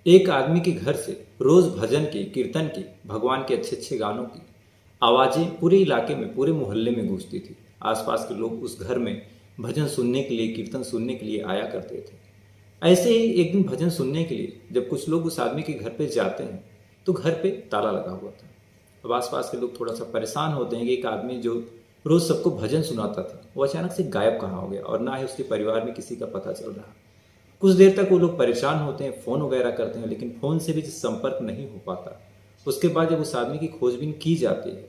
एक आदमी के घर से रोज भजन की, कीर्तन की, भगवान के अच्छे अच्छे गानों की आवाजें पूरे इलाके में, पूरे मोहल्ले में गूंजती थी। आसपास के लोग उस घर में भजन सुनने के लिए, कीर्तन सुनने के लिए आया करते थे। ऐसे ही एक दिन भजन सुनने के लिए जब कुछ लोग उस आदमी के घर पे जाते हैं तो घर पे ताला लगा हुआ था। अब आसपास के लोग थोड़ा सा परेशान होते हैं कि एक आदमी जो रोज सबको भजन सुनाता था वो अचानक से गायब कहाँ हो गया और ना ही उसके परिवार में किसी का पता चल रहा। कुछ देर तक वो लोग परेशान होते हैं, फ़ोन वगैरह करते हैं, लेकिन फ़ोन से भी संपर्क नहीं हो पाता। उसके बाद जब उस आदमी की खोजबीन की जाती है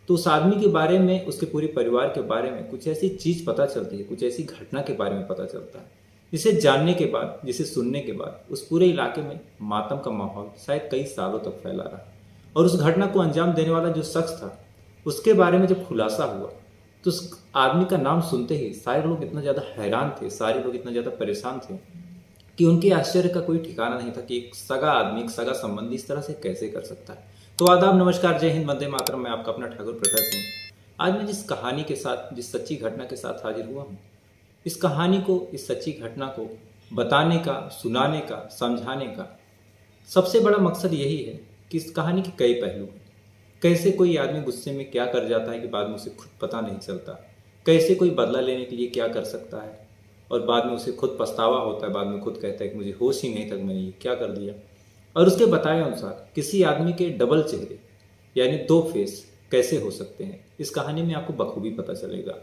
तो उस आदमी के बारे में, उसके पूरे परिवार के बारे में कुछ ऐसी चीज़ पता चलती है, कुछ ऐसी घटना के बारे में पता चलता है जिसे जानने के बाद, जिसे सुनने के बाद उस पूरे इलाके में मातम का माहौल शायद कई सालों तक फैला रहा। और उस घटना को अंजाम देने वाला जो शख्स था उसके बारे में जब खुलासा हुआ तो उस आदमी का नाम सुनते ही सारे लोग इतना ज़्यादा हैरान थे, सारे लोग इतना ज़्यादा परेशान थे कि उनके आश्चर्य का कोई ठिकाना नहीं था कि एक सगा आदमी, एक सगा संबंधी इस तरह से कैसे कर सकता है। तो आदाब, नमस्कार, जय हिंद, वंदे मातरम। मैं आपका अपना ठाकुर प्रकाश सिंह। आज मैं जिस कहानी के साथ, जिस सच्ची घटना के साथ हाजिर हुआ हूँ, इस कहानी को, इस सच्ची घटना को बताने का, सुनाने का, समझाने का सबसे बड़ा मकसद यही है कि इस कहानी के कई पहलू हैं। कैसे कोई आदमी गुस्से में क्या कर जाता है कि बाद में उसे खुद पता नहीं चलता, कैसे कोई बदला लेने के लिए क्या कर सकता है और बाद में उसे खुद पछतावा होता है, बाद में खुद कहता है कि मुझे होश ही नहीं था, मैंने ये क्या कर दिया। और उसके बताए अनुसार किसी आदमी के डबल चेहरे यानी दो फेस कैसे हो सकते हैं, इस कहानी में आपको बखूबी पता चलेगा।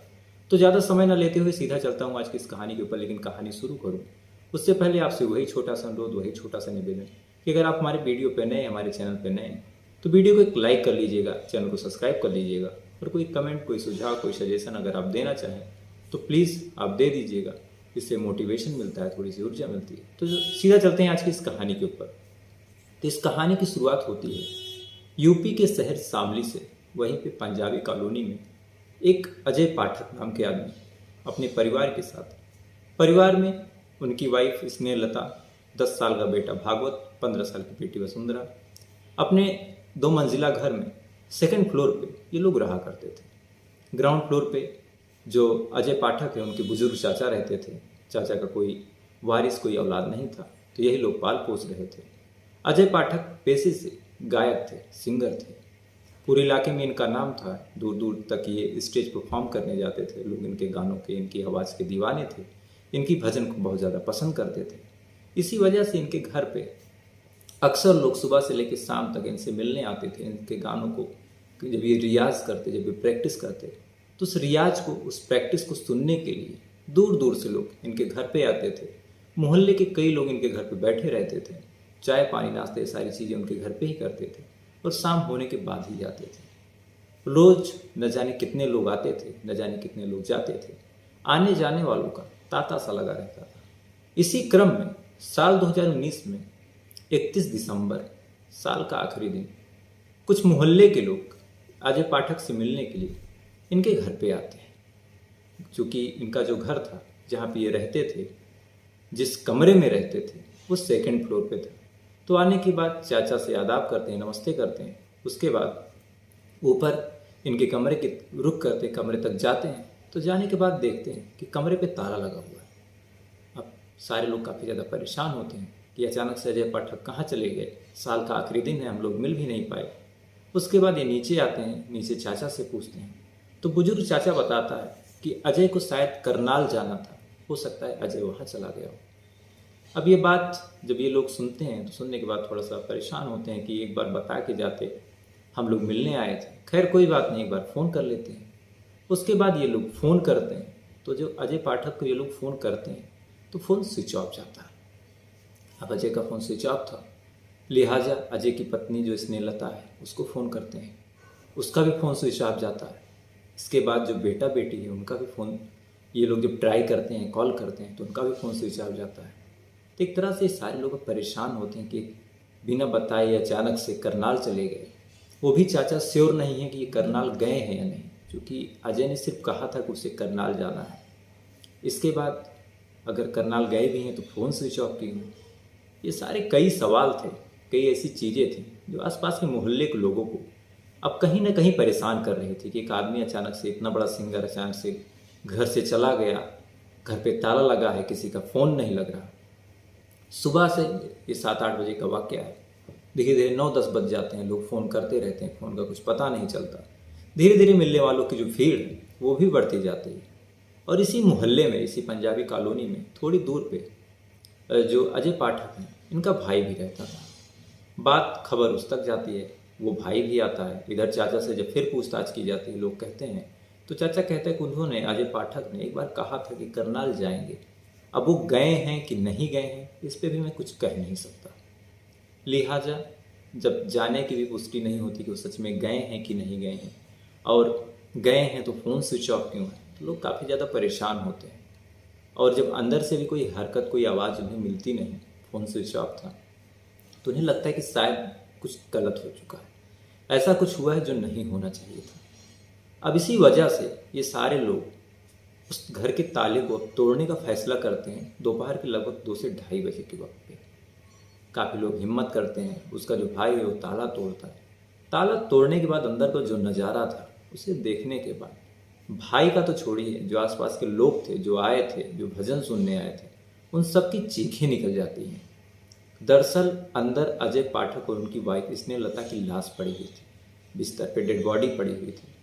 तो ज़्यादा समय न लेते हुए सीधा चलता हूँ आज की इस कहानी के ऊपर। लेकिन कहानी शुरू करूँ उससे पहले आपसे वही छोटा सा अनुरोध, वही छोटा सा निवेदन कि अगर आप हमारे वीडियो पर नए, हमारे चैनल पर नए हैं तो वीडियो को एक लाइक कर लीजिएगा, चैनल को सब्सक्राइब कर लीजिएगा और कोई कमेंट, कोई सुझाव, कोई सजेशन अगर आप देना चाहें तो प्लीज़ आप दे दीजिएगा। इससे मोटिवेशन मिलता है, थोड़ी सी ऊर्जा मिलती है। तो सीधा चलते हैं आज की इस कहानी के ऊपर। तो इस कहानी की शुरुआत होती है यूपी के शहर शामली से। वहीं पे पंजाबी कॉलोनी में एक अजय पाठक नाम के आदमी अपने परिवार के साथ, परिवार में उनकी वाइफ स्नेहलता, 10 साल का बेटा भागवत, 15 साल की बेटी वसुंधरा, अपने 2 मंजिला घर में सेकंड फ्लोर पे ये लोग रहा करते थे। ग्राउंड फ्लोर पे जो अजय पाठक है उनके बुजुर्ग चाचा रहते थे। चाचा का कोई वारिस, कोई औलाद नहीं था, तो यही लोग पाल पोस रहे थे। अजय पाठक पेशे से गायक थे, सिंगर थे। पूरे इलाके में इनका नाम था, दूर दूर तक ये स्टेज परफॉर्म करने जाते थे। लोग इनके गानों के, इनकी आवाज़ के दीवाने थे, इनकी भजन को बहुत ज़्यादा पसंद करते थे। इसी वजह से इनके घर पे अक्सर लोग सुबह से लेकर शाम तक इनसे मिलने आते थे। इनके गानों को जब ये रियाज करते, जब ये प्रैक्टिस करते, तो उस रियाज को, उस प्रैक्टिस को सुनने के लिए दूर दूर से लोग इनके घर पे आते थे। मोहल्ले के कई लोग इनके घर पे बैठे रहते थे, चाय पानी, नाश्ते, सारी चीज़ें उनके घर पे ही करते थे और शाम होने के बाद ही जाते थे। रोज न जाने कितने लोग आते थे, न जाने कितने लोग जाते थे। आने जाने वालों का तांता सा लगा रहता था। इसी क्रम में साल 2019 में 31 दिसंबर, साल का आखिरी दिन, कुछ मोहल्ले के लोग अजय पाठक से मिलने के लिए इनके घर पे आते हैं। क्योंकि इनका जो घर था, जहाँ पे ये रहते थे, जिस कमरे में रहते थे, वो सेकंड फ्लोर पे था। तो आने के बाद चाचा से आदाब करते हैं, नमस्ते करते हैं। उसके बाद ऊपर इनके कमरे के रुख करते, कमरे तक जाते हैं। तो जाने के बाद देखते हैं कि कमरे पे ताला लगा हुआ है। अब सारे लोग काफ़ी ज़्यादा परेशान होते हैं कि अचानक से अजय पाठक कहाँ चले गए, साल का आखिरी दिन है, हम लोग मिल भी नहीं पाए। उसके बाद ये नीचे आते हैं, नीचे चाचा से पूछते हैं तो बुजुर्ग चाचा बताता है कि अजय को शायद करनाल जाना था, हो सकता है अजय वहाँ चला गया हो। अब ये बात जब ये लोग सुनते हैं तो सुनने के बाद थोड़ा सा परेशान होते हैं कि एक बार बता के जाते, हम लोग मिलने आए थे। खैर कोई बात नहीं, एक बार फ़ोन कर लेते हैं। उसके बाद ये लोग फ़ोन करते हैं तो जो अजय पाठक को ये लोग फ़ोन करते हैं तो फ़ोन स्विच ऑफ जाता है। अब अजय का फ़ोन स्विच ऑफ था, लिहाजा अजय की पत्नी जो स्नेहलता है उसको फ़ोन करते हैं, उसका भी फ़ोन स्विच ऑफ जाता है। इसके बाद जो बेटा बेटी है उनका भी फ़ोन ये लोग जब ट्राई करते हैं, कॉल करते हैं, तो उनका भी फ़ोन स्विच ऑफ जाता है। तो एक तरह से सारे लोग परेशान होते हैं कि बिना बताए अचानक से करनाल चले गए। वो भी चाचा श्योर नहीं है कि ये करनाल गए हैं या नहीं, क्योंकि अजय ने सिर्फ कहा था कि उसे करनाल जाना है। इसके बाद अगर करनाल गए भी हैं तो फ़ोन स्विच ऑफ क्यों? ये सारे कई सवाल थे, कई ऐसी चीज़ें थी जो आसपास के मोहल्ले के लोगों को अब कहीं ना कहीं परेशान कर रही थी कि एक आदमी अचानक से, इतना बड़ा सिंगर अचानक से घर से चला गया, घर पे ताला लगा है, किसी का फ़ोन नहीं लग रहा। सुबह से ये 7-8 बजे का वाकया है। धीरे धीरे 9-10 बज जाते हैं, लोग फ़ोन करते रहते हैं, फ़ोन का कुछ पता नहीं चलता। धीरे धीरे मिलने वालों की जो भीड़ है वो भी बढ़ती जाती है। और इसी मोहल्ले में, इसी पंजाबी कॉलोनी में थोड़ी दूर पे जो अजय पाठक हैं, इनका भाई भी रहता था। बात खबर उस तक जाती है, वो भाई भी आता है। इधर चाचा से जब फिर पूछताछ की जाती है, लोग कहते हैं, तो चाचा कहते हैं कि उन्होंने, अजय पाठक ने एक बार कहा था कि करनाल जाएंगे। अब वो गए हैं कि नहीं गए हैं, इस पे भी मैं कुछ कह नहीं सकता। लिहाजा जब जाने की भी पुष्टि नहीं होती कि वो सच में गए हैं कि नहीं गए हैं, और गए हैं तो फ़ोन स्विच ऑफ क्यों है, तो लोग काफ़ी ज़्यादा परेशान होते हैं। और जब अंदर से भी कोई हरकत, कोई आवाज़ उन्हें मिलती नहीं, फ़ोन स्विच ऑफ था, तो उन्हें लगता है कि शायद कुछ गलत हो चुका है, ऐसा कुछ हुआ है जो नहीं होना चाहिए था। अब इसी वजह से ये सारे लोग उस घर के ताले को तोड़ने का फैसला करते हैं दोपहर के लगभग 2 से ढाई बजे के वक्त पे। काफ़ी लोग हिम्मत करते हैं, उसका जो भाई है वो ताला तोड़ता है। ताला तोड़ने के बाद अंदर का जो नज़ारा था उसे देखने के बाद भाई का तो छोड़िए, जो आसपास के लोग थे, जो आए थे, जो भजन सुनने आए थे, उन सब की चीखें निकल जाती हैं। दरअसल अंदर अजय पाठक और उनकी वाइफ स्नेहलता की लाश पड़ी हुई थी, बिस्तर पे डेड बॉडी पड़ी हुई थी।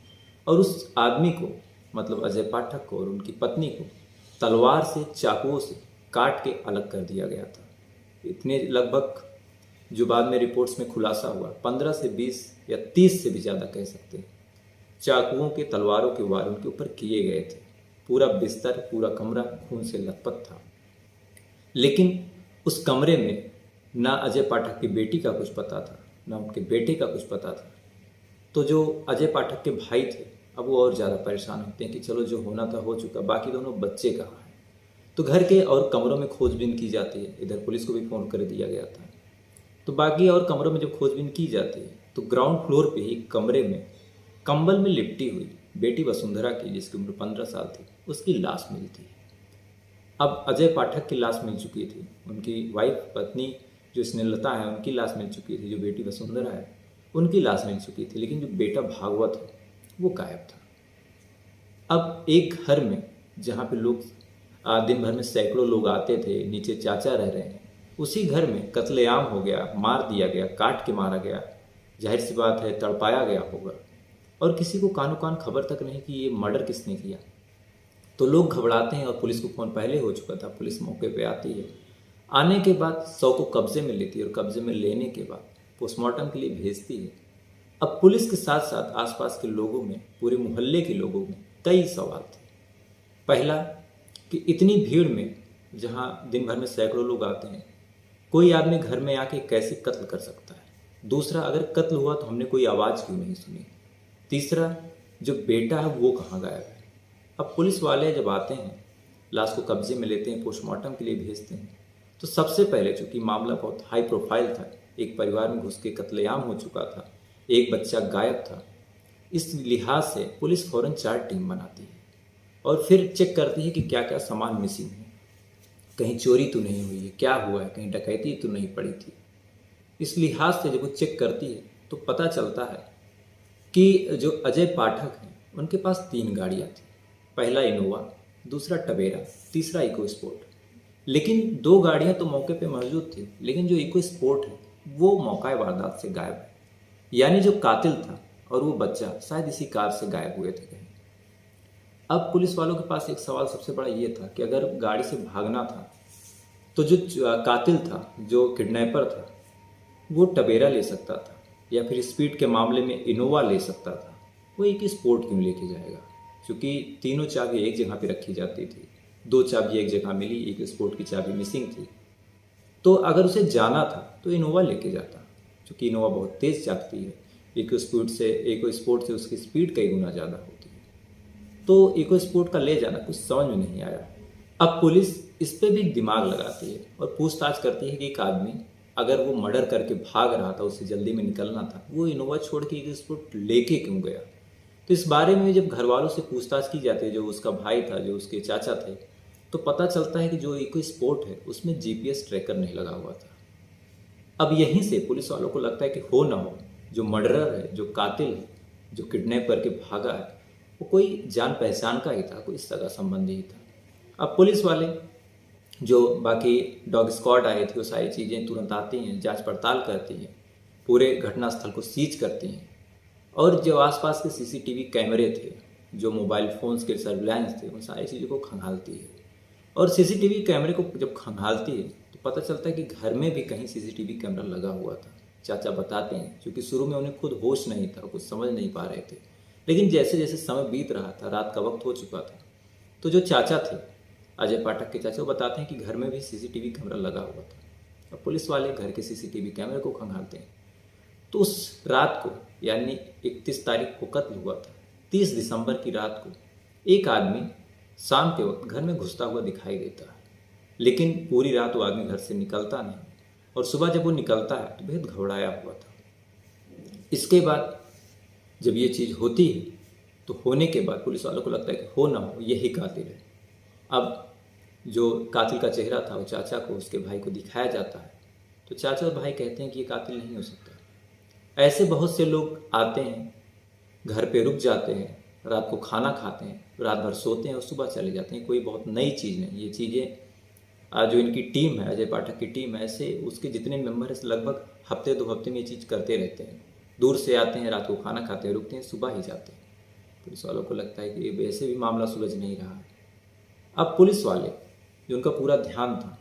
और उस आदमी को, मतलब अजय पाठक को और उनकी पत्नी को, तलवार से, चाकुओं से काट के अलग कर दिया गया था। इतने लगभग, जो बाद में रिपोर्ट्स में खुलासा हुआ, 15 से 20 या 30 से भी ज़्यादा कह सकते हैं, चाकुओं के, तलवारों के वार उनके ऊपर किए गए थे। पूरा बिस्तर, पूरा कमरा खून से लथपथ था। लेकिन उस कमरे में ना अजय पाठक की बेटी का कुछ पता था, ना उनके बेटे का कुछ पता था। तो जो अजय पाठक के भाई थे, अब वो और ज़्यादा परेशान होते हैं कि चलो जो होना था हो चुका, बाकी दोनों बच्चे कहाँ हैं। तो घर के और कमरों में खोजबीन की जाती है। इधर पुलिस को भी फ़ोन कर दिया गया था। तो बाकी और कमरों में जब खोजबीन की जाती है, तो ग्राउंड फ्लोर पे ही कमरे में कंबल में लिपटी हुई बेटी वसुंधरा की, जिसकी उम्र 15 साल थी, उसकी लाश मिलती है। अब अजय पाठक की लाश मिल चुकी थी, उनकी वाइफ, पत्नी जो स्नेहलता है, उनकी लाश मिल चुकी थी, जो बेटी वसुंधरा है उनकी लाश मिल चुकी थी, लेकिन जो बेटा भागवत है वो गायब था। अब एक घर में जहाँ पे लोग दिन भर में सैकड़ों लोग आते थे, नीचे चाचा रह रहे हैं, उसी घर में कत्लेआम हो गया, मार दिया गया, काट के मारा गया। जाहिर सी बात है तड़पाया गया होगा, और किसी को कानो कान खबर तक नहीं कि ये मर्डर किसने किया। तो लोग घबराते हैं और पुलिस को फ़ोन पहले हो चुका था। पुलिस मौके पे आती है, आने के बाद शव को कब्जे में लेती है और कब्जे में लेने के बाद पोस्टमार्टम के लिए भेजती है। अब पुलिस के साथ साथ आसपास के लोगों में, पूरे मोहल्ले के लोगों में कई सवाल थे। पहला कि इतनी भीड़ में, जहाँ दिन भर में सैकड़ों लोग आते हैं, कोई आदमी घर में आके कैसे कत्ल कर सकता है। दूसरा, अगर कत्ल हुआ तो हमने कोई आवाज़ क्यों नहीं सुनी। तीसरा, जो बेटा है वो कहाँ गायब है। अब पुलिस वाले जब आते हैं, लाश को कब्जे में लेते हैं, पोस्टमार्टम के लिए भेजते हैं, तो सबसे पहले, चूंकि मामला बहुत हाई प्रोफाइल था, एक परिवार में घुस के कत्लेआम हो चुका था, एक बच्चा गायब था, इस लिहाज से पुलिस फौरन 4 टीम बनाती है और फिर चेक करती है कि क्या क्या सामान मिसिंग है, कहीं चोरी तो नहीं हुई है, क्या हुआ है, कहीं डकैती तो नहीं पड़ी थी। इस लिहाज से जब वो चेक करती है तो पता चलता है कि जो अजय पाठक हैं उनके पास 3 गाड़ियाँ थी। पहला इनोवा, दूसरा टवेरा, तीसरा इको स्पोर्ट। लेकिन 2 गाड़ियाँ तो मौके पे मौजूद थी, लेकिन जो इको स्पोर्ट है वो मौका वारदात से गायब है। यानी जो कातिल था और वो बच्चा शायद इसी कार से गायब हुए थे कहीं। अब पुलिस वालों के पास एक सवाल सबसे बड़ा ये था कि अगर गाड़ी से भागना था तो जो कातिल था, जो किडनैपर था, वो टवेरा ले सकता था या फिर स्पीड के मामले में इनोवा ले सकता था। वो एक स्पोर्ट क्यों लेके जाएगा, क्योंकि तीनों चाबी एक जगह पे रखी जाती थी। 2 चाबी एक जगह मिली, एक स्पोर्ट की चाबी मिसिंग थी। तो अगर उसे जाना था तो इनोवा लेके जाता, क्योंकि इनोवा बहुत तेज़ चलती है। इको स्पोर्ट से उसकी स्पीड कई गुना ज़्यादा होती है। तो इको स्पोर्ट का ले जाना कुछ समझ में नहीं आया। अब पुलिस इस पर भी दिमाग लगाती है और पूछताछ करती है कि एक आदमी अगर वो मर्डर करके भाग रहा था, उससे जल्दी में निकलना था, वो इनोवा छोड़ के इको स्पोर्ट लेके क्यों गया। तो इस बारे में जब घर वालों से पूछताछ की जाती है, जो उसका भाई था, जो उसके चाचा थे, तो पता चलता है कि जो इको स्पोर्ट है उसमें जीपीएस ट्रैकर नहीं लगा हुआ था। अब यहीं से पुलिस वालों को लगता है कि हो ना हो, जो मर्डरर है, जो कातिल है, जो किडनैप करके भागा है, वो कोई जान पहचान का ही था, कोई सगा संबंधी ही था। अब पुलिस वाले जो बाकी डॉग स्क्वाड आए थे वो सारी चीज़ें तुरंत आती हैं, जांच पड़ताल करती हैं, पूरे घटनास्थल को सीज करती हैं और जो आसपास के सीसीटीवी कैमरे थे, जो मोबाइल फ़ोन्स के सर्विलांस थे, उन सारी चीज़ों को खंगालती है। और सीसीटीवी कैमरे को जब खंगालती है तो पता चलता है कि घर में भी कहीं सीसीटीवी कैमरा लगा हुआ था। चाचा बताते हैं, क्योंकि शुरू में उन्हें खुद होश नहीं था, कुछ समझ नहीं पा रहे थे, लेकिन जैसे जैसे समय बीत रहा था, रात का वक्त हो चुका था, तो जो चाचा थे, अजय पाठक के चाचा, वो बताते हैं कि घर में भी सीसीटीवी कैमरा लगा हुआ था। अब पुलिस वाले घर के सीसीटीवी कैमरे को खंगालते हैं तो उस रात को, यानी 31 तारीख को कत्ल हुआ था, 30 दिसंबर की रात को एक आदमी शाम के वक्त घर में घुसता हुआ दिखाई देता है, लेकिन पूरी रात वो आदमी घर से निकलता नहीं और सुबह जब वो निकलता है तो बेहद घबराया हुआ था। इसके बाद जब ये चीज़ होती है तो होने के बाद पुलिस वालों को लगता है कि हो ना हो यही कातिल है। अब जो कातिल का चेहरा था वो चाचा को, उसके भाई को दिखाया जाता है, तो चाचा और भाई कहते हैं कि ये कातिल नहीं हो सकता। ऐसे बहुत से लोग आते हैं, घर पे रुक जाते हैं, रात को खाना खाते हैं, रात भर सोते हैं और सुबह चले जाते हैं। कोई बहुत नई चीज़ नहीं, ये चीज़ें जो इनकी टीम है, अजय पाठक की टीम है, ऐसे उसके जितने मेंबर हैं लगभग हफ्ते 2 हफ्ते में ये चीज़ करते रहते हैं। दूर से आते हैं, रात को खाना खाते हैं, रुकते हैं, सुबह ही जाते हैं। पुलिस वालों को लगता है कि वैसे भी मामला सुलझ नहीं रहा है। अब पुलिस वाले, जो उनका पूरा ध्यान था,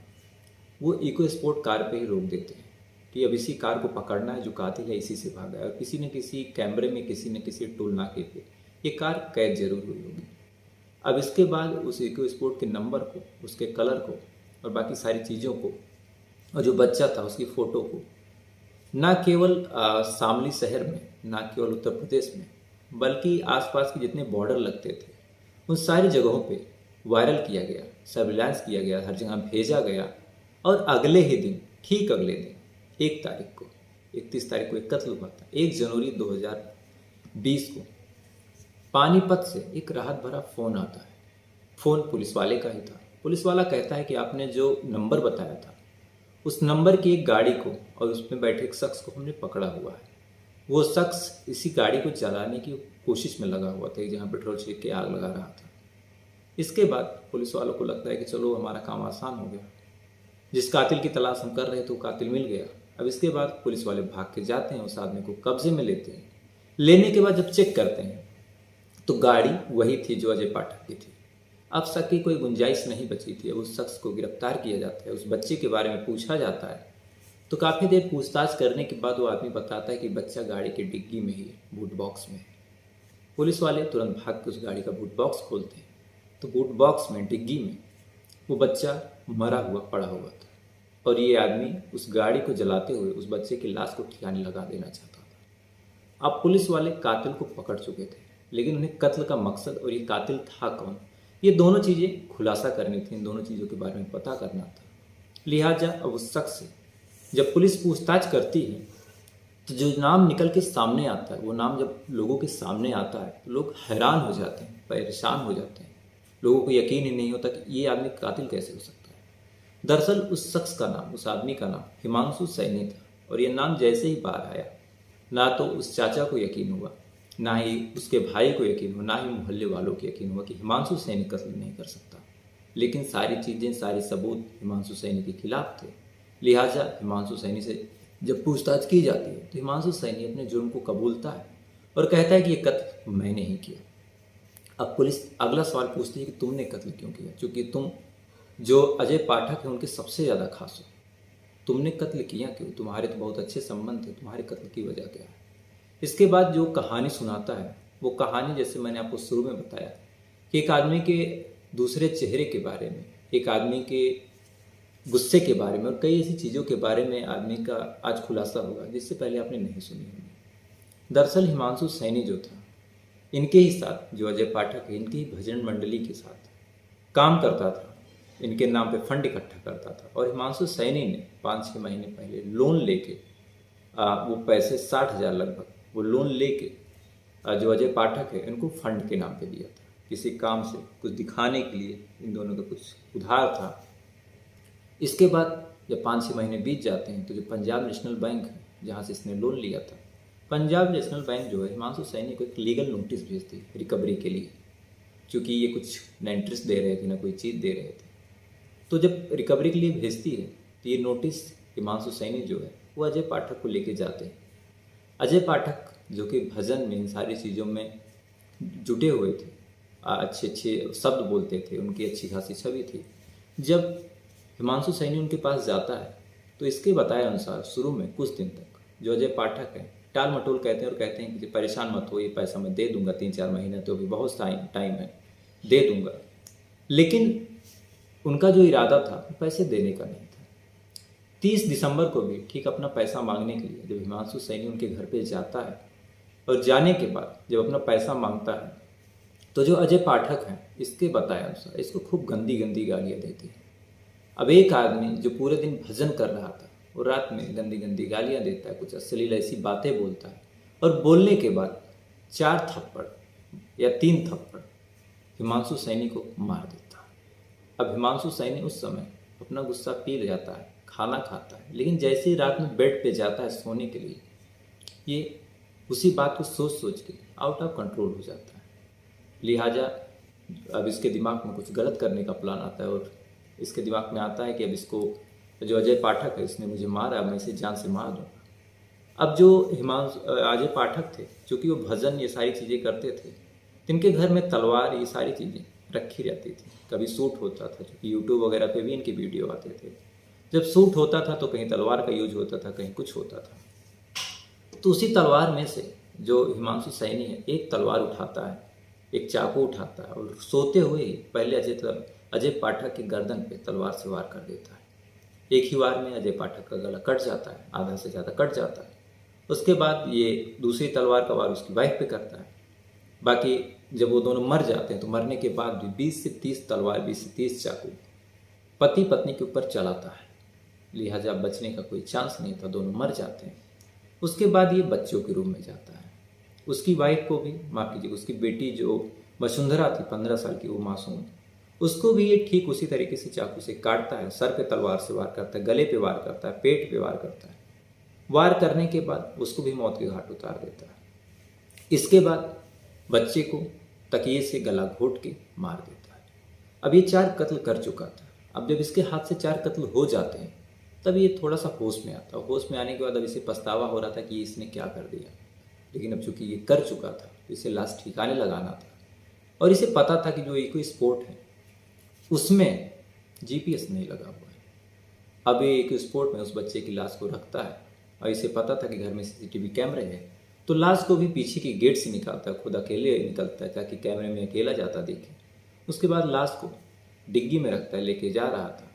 वो इको स्पोर्ट कार पे ही रोक देते हैं कि अब इसी कार को पकड़ना है, जो कातिल है इसी से भागा है और किसी न किसी कैमरे में, किसी न किसी टोल नाके पे ये कार कैद जरूर हुई होगी। अब इसके बाद उस इको स्पोर्ट के नंबर को, उसके कलर को और बाकी सारी चीज़ों को और जो बच्चा था उसकी फ़ोटो को न केवल शामली शहर में, न केवल उत्तर प्रदेश में, बल्कि आसपास के जितने बॉर्डर लगते थे उन सारी जगहों पे वायरल किया गया, सर्विलांस किया गया, हर जगह भेजा गया। और अगले ही दिन, ठीक अगले दिन 1 तारीख को, 31 तारीख को एक कत्ल हुआ था। 1 जनवरी 2020 को पानीपत से एक राहत भरा फ़ोन आता है। फ़ोन पुलिस वाले का ही था। पुलिस वाला कहता है कि आपने जो नंबर बताया था उस नंबर की एक गाड़ी को और उसमें बैठे एक शख्स को हमने पकड़ा हुआ है। वो शख्स इसी गाड़ी को जलाने की कोशिश में लगा हुआ था, जहाँ पेट्रोल छिड़क के आग लगा रहा था। इसके बाद पुलिस वालों को लगता है कि चलो हमारा काम आसान हो गया, जिस कातिल की तलाश हम कर रहे थे वो कातिल मिल गया। अब इसके बाद पुलिस वाले भाग के जाते हैं, उस आदमी को कब्जे में लेते हैं। लेने के बाद जब चेक करते हैं तो गाड़ी वही थी जो अजय पाठक की थी। अब शक की कोई गुंजाइश नहीं बची थी। अब उस शख्स को गिरफ्तार किया जाता है, उस बच्चे के बारे में पूछा जाता है, तो काफ़ी देर पूछताछ करने के बाद वो आदमी बताता है कि बच्चा गाड़ी की डिग्गी में ही है, बूट बॉक्स में है। पुलिस वाले तुरंत भाग के उस गाड़ी का बूट बॉक्स खोलते हैं तो बूट बॉक्स में, डिग्गी में, वो बच्चा मरा हुआ पड़ा हुआ था और ये आदमी उस गाड़ी को जलाते हुए उस बच्चे की लाश को ठिकाने लगा देना चाहता था। अब पुलिस वाले कातिल को पकड़ चुके थे, लेकिन उन्हें कत्ल का मकसद और ये कातिल था कौन, ये दोनों चीज़ें खुलासा करनी थी, इन दोनों चीज़ों के बारे में पता करना था। लिहाजा अब उस शख्स से जब पुलिस पूछताछ करती है तो जो नाम निकल के सामने आता है, वो नाम जब लोगों के सामने आता है तो लोग हैरान हो जाते हैं, परेशान हो जाते हैं। लोगों को यकीन ही नहीं होता कि ये आदमी कातिल कैसे हो सकता है। दरअसल उस शख्स का नाम, उस आदमी का नाम हिमांशु सैनी था और ये नाम जैसे ही बाहर आया, ना तो उस चाचा को यकीन हुआ, ना ही उसके भाई को यकीन हुआ, ना ही मोहल्ले वालों को यकीन हुआ कि हिमांशु सैनी कत्ल नहीं कर सकता। लेकिन सारी चीज़ें, सारे सबूत हिमांशु सैनी के खिलाफ थे। लिहाजा हिमांशु सैनी से जब पूछताछ की जाती है तो हिमांशु सैनी अपने जुर्म को कबूलता है और कहता है कि ये कत्ल मैंने ही किया। अब पुलिस अगला सवाल पूछती है कि तुमने कत्ल क्यों किया, क्योंकि तुम जो अजय पाठक है उनके सबसे ज़्यादा खास हो, तुमने कत्ल किया क्यों, तुम्हारे तो बहुत अच्छे संबंध थे, तुम्हारे कत्ल की वजह क्या है। इसके बाद जो कहानी सुनाता है वो कहानी, जैसे मैंने आपको शुरू में बताया, कि एक आदमी के दूसरे चेहरे के बारे में, एक आदमी के गुस्से के बारे में और कई ऐसी चीज़ों के बारे में आदमी का आज खुलासा होगा जिससे पहले आपने नहीं सुनी होगी। दरअसल हिमांशु सैनी जो था, इनके ही साथ, जो अजय पाठक है, इनकी ही भजन मंडली के साथ काम करता था, इनके नाम पे फंड इकट्ठा करता था। और हिमांशु सैनी ने 5-6 महीने पहले लोन लेके वो पैसे 60,000 लगभग वो लोन लेके जो अजय पाठक है इनको फंड के नाम पे दिया था, किसी काम से कुछ दिखाने के लिए, इन दोनों का कुछ उधार था। इसके बाद जब 5-6 महीने बीत जाते हैं तो जो पंजाब नेशनल बैंक है, जहाँ से इसने लोन लिया था, पंजाब नेशनल बैंक जो है हिमांशु सैनी को एक लीगल नोटिस भेजती है रिकवरी के लिए, क्योंकि ये कुछ ना इंटरेस्ट दे रहे थे, ना कोई चीज़ दे रहे थे। तो जब रिकवरी के लिए भेजती है तो ये नोटिस हिमांशु सैनी जो है वो अजय पाठक को लेके जाते हैं। अजय पाठक जो कि भजन में इन सारी चीज़ों में जुटे हुए थे, अच्छे अच्छे शब्द बोलते थे, उनकी अच्छी खासी छवि थी। जब हिमांशु सैनी उनके पास जाता है तो इसके बताए अनुसार शुरू में कुछ दिन तक जो अजय पाठक है टाल मटोल कहते हैं और कहते हैं कि परेशान मत हो, ये पैसा मैं दे दूंगा, 3-4 महीने तो अभी बहुत टाइम है, दे दूंगा। लेकिन उनका जो इरादा था वो पैसे देने का नहीं था। 30 दिसंबर को भी ठीक अपना पैसा मांगने के लिए जब हिमांशु सैनी उनके घर पे जाता है और जाने के बाद जब अपना पैसा मांगता है तो जो अजय पाठक हैं इसके बताए अनुसार इसको खूब गंदी गंदी गालियाँ देते हैं। अब एक आदमी जो पूरे दिन भजन कर रहा था वो रात में गंदी गंदी गालियाँ देता है, कुछ अश्लील ऐसी बातें बोलता है और बोलने के बाद 4 थप्पड़ या 3 थप्पड़ हिमांशु सैनी को मार देता है। अब हिमांशु सैनी उस समय अपना गुस्सा पी ले जाता है, खाना खाता है, लेकिन जैसे ही रात में बेड पे जाता है सोने के लिए ये उसी बात को सोच सोच के आउट ऑफ कंट्रोल हो जाता है। लिहाजा अब इसके दिमाग में कुछ गलत करने का प्लान आता है और इसके दिमाग में आता है कि अब इसको जो अजय पाठक है इसने मुझे मारा, मैं इसे जान से मार दूंगा। अब जो अजय पाठक थे चूँकि वो भजन ये सारी चीज़ें करते थे, इनके घर में तलवार ये सारी चीज़ें रखी रहती थी। कभी शूट होता था, क्योंकि यूट्यूब वगैरह पे भी इनके वीडियो आते थे, जब शूट होता था तो कहीं तलवार का यूज होता था, कहीं कुछ होता था। तो उसी तलवार में से जो हिमांशु सैनी है एक तलवार उठाता है, एक चाकू उठाता है और सोते हुए ही पहले अजय पाठक के गर्दन पे तलवार से वार कर देता है। एक ही वार में अजय पाठक का गला कट जाता है, आधा से ज़्यादा कट जाता है। उसके बाद ये दूसरी तलवार का वार उसकी वाइफ पे करता है। बाकी जब वो दोनों मर जाते हैं तो मरने के बाद भी 20 से 30 तलवार, 20 से 30 चाकू पति पत्नी के ऊपर चलाता है। लिहाजा बचने का कोई चांस नहीं था, दोनों मर जाते हैं। उसके बाद ये बच्चों के रूम में जाता है। उसकी वाइफ को भी, माफ़ कीजिए, उसकी बेटी जो वसुंधरा थी 15 साल की, वो मासूम, उसको भी ये ठीक उसी तरीके से चाकू से काटता है, सर पे तलवार से वार करता है, गले पे वार करता है, पेट पे वार करता है। वार करने के बाद उसको भी मौत के घाट उतार देता है। इसके बाद बच्चे को तकिए से गला घोट के मार देता है। अब ये 4 कत्ल कर चुका था। अब जब इसके हाथ से 4 कत्ल हो जाते हैं तब ये थोड़ा सा होश में आता है। होश में आने के बाद अब इसे पछतावा हो रहा था कि इसने क्या कर दिया, लेकिन अब चूंकि ये कर चुका था तो इसे लाश ठिकाने लगाना था और इसे पता था कि जो इको स्पोर्ट है उसमें GPS नहीं लगा हुआ है। अब ये इको स्पोर्ट में उस बच्चे की लाश को रखता है और इसे पता था कि घर में CCTV कैमरे हैं, तो लाश को भी पीछे के गेट से निकालता है, खुद अकेले निकलता है ताकि कैमरे में अकेला जाता दिखे। उसके बाद लाश को डिग्गी में रखता है, लेके जा रहा था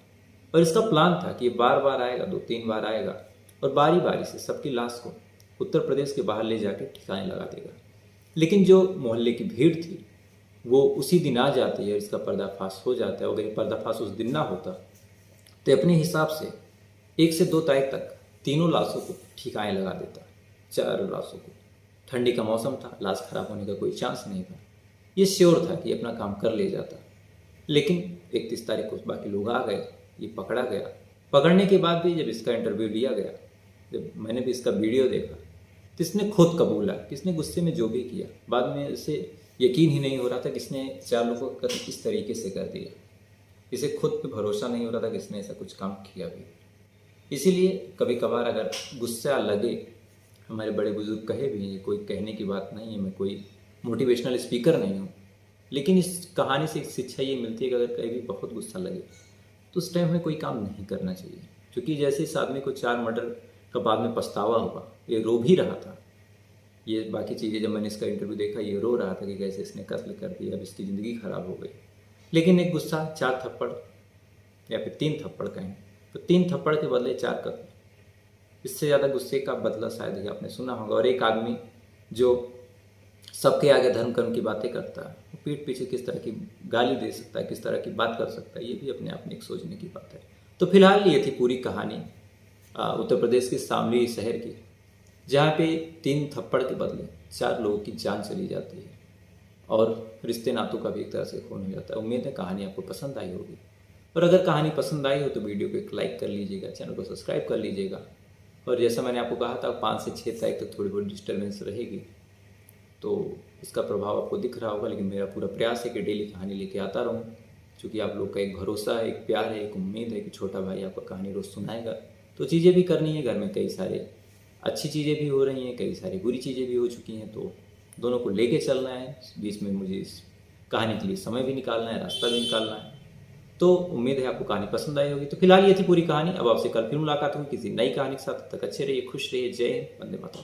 और इसका प्लान था कि ये बार बार आएगा, 2-3 बार आएगा और बारी बारी से सबकी लाश को उत्तर प्रदेश के बाहर ले जाके ठिकाने लगा देगा। लेकिन जो मोहल्ले की भीड़ थी वो उसी दिन आ जाती है, इसका पर्दाफाश हो जाता है। अगर ये पर्दाफाश उस दिन ना होता तो अपने हिसाब से 1 से 2 तारीख तक तीनों लाशों को ठिकाने लगा देता, 4 लाशों को। ठंडी का मौसम था, लाश खराब होने का कोई चांस नहीं था। ये श्योर था कि अपना काम कर ले जाता। लेकिन 31 तारीख को बाकी लोग आ गए, ये पकड़ा गया। पकड़ने के बाद भी जब इसका इंटरव्यू लिया गया, जब मैंने भी इसका वीडियो देखा तो इसने खुद कबूला कि इसने गुस्से में जो भी किया। बाद में इसे यकीन ही नहीं हो रहा था कि इसने 4 लोगों का कत्ल इस तरीके से कर दिया। इसे खुद पे भरोसा नहीं हो रहा था कि इसने ऐसा कुछ काम किया भी। इसीलिए कभी कभार अगर गुस्सा लगे, हमारे बड़े बुजुर्ग कहे भी हैं, ये कोई कहने की बात नहीं है, मैं कोई मोटिवेशनल स्पीकर नहीं हूँ, लेकिन इस कहानी से एक शिक्षा ये मिलती है कि अगर कहीं भी बहुत गुस्सा लगे तो उस टाइम में कोई काम नहीं करना चाहिए। क्योंकि जैसे इस आदमी को 4 मर्डर का बाद में पछतावा हुआ, ये रो भी रहा था। ये बाकी चीज़ें जब मैंने इसका इंटरव्यू देखा, ये रो रहा था कि कैसे इसने कत्ल कर दिया, अब इसकी ज़िंदगी खराब हो गई। लेकिन एक गुस्सा 4 थप्पड़ या फिर 3 थप्पड़ कहें तो 3 थप्पड़ के बदले 4 कत्ल, इससे ज़्यादा गुस्से का बदला शायद ही आपने सुना होगा। और एक आदमी जो सबके आगे धर्म कर्म की बातें करता है, वो पीठ पीछे किस तरह की गाली दे सकता है, किस तरह की बात कर सकता है, ये भी अपने आप में एक सोचने की बात है। तो फिलहाल ये थी पूरी कहानी उत्तर प्रदेश के शामली शहर की, जहाँ पे 3 थप्पड़ के बदले 4 लोगों की जान चली जाती है और रिश्ते नातों का भी एक तरह से खून हो जाता है। उम्मीद है कहानी आपको पसंद आई होगी, और अगर कहानी पसंद आई हो तो वीडियो को एक लाइक कर लीजिएगा, चैनल को सब्सक्राइब कर लीजिएगा। और जैसा मैंने आपको कहा था 5 से 6 तारीख तक थोड़ी बहुत डिस्टर्बेंस रहेगी, तो इसका प्रभाव आपको दिख रहा होगा। लेकिन मेरा पूरा प्रयास है कि डेली कहानी लेके आता रहूँ। चूँकि आप लोग का एक भरोसा है, एक प्यार है, एक उम्मीद है कि छोटा भाई आपका कहानी रोज़ सुनाएगा। तो चीज़ें भी करनी है घर में, कई सारे अच्छी चीज़ें भी हो रही हैं, कई सारी बुरी चीज़ें भी हो चुकी हैं, तो दोनों को लेके चलना है। बीच में मुझे इस कहानी के लिए समय भी निकालना है, रास्ता भी निकालना है। तो उम्मीद है आपको कहानी पसंद आई होगी। तो फिलहाल ये थी पूरी कहानी। अब आपसे कल फिर मुलाकात होगी किसी नई कहानी के साथ। तब तक अच्छे रहिए, खुश रहिए। जय हिंद, वंदे मातरम।